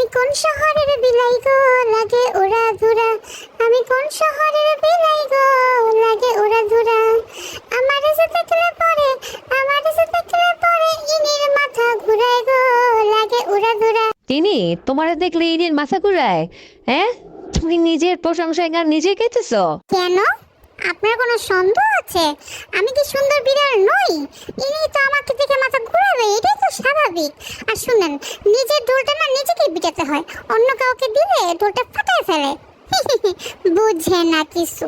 আমি কোন শহরের বিলাই গো লাগে ওরা ধুরা, আমি কোন শহরের বিলাই গো লাগে ওরা ধুরা, আমার এসে দেখলে পরে, আমার এসে দেখলে পরে ইনির মাথা ঘুরায় গো লাগে ওরা ধুরা। তিনি তোমার দেখলে ইনির মাথা ঘুরায়? হ্যাঁ, তুমি নিজের প্রশংসায় গান নিজে গাইতেছো? কেন, আপনার কোনো সন্দেহ আছে আমি কি সুন্দর বিড়াল নই? ইনি তো আমাকে দেখে মাথা ঘুরাবে, এটাই তো স্বাভাবিক। আর শুনেন, নিজের ঢোলটা না নিজেকেই পিটাতে হয়, অন্য কাউকে দিলে ঢোলটা ফাটায় ফেলে। বুঝে না কিছু।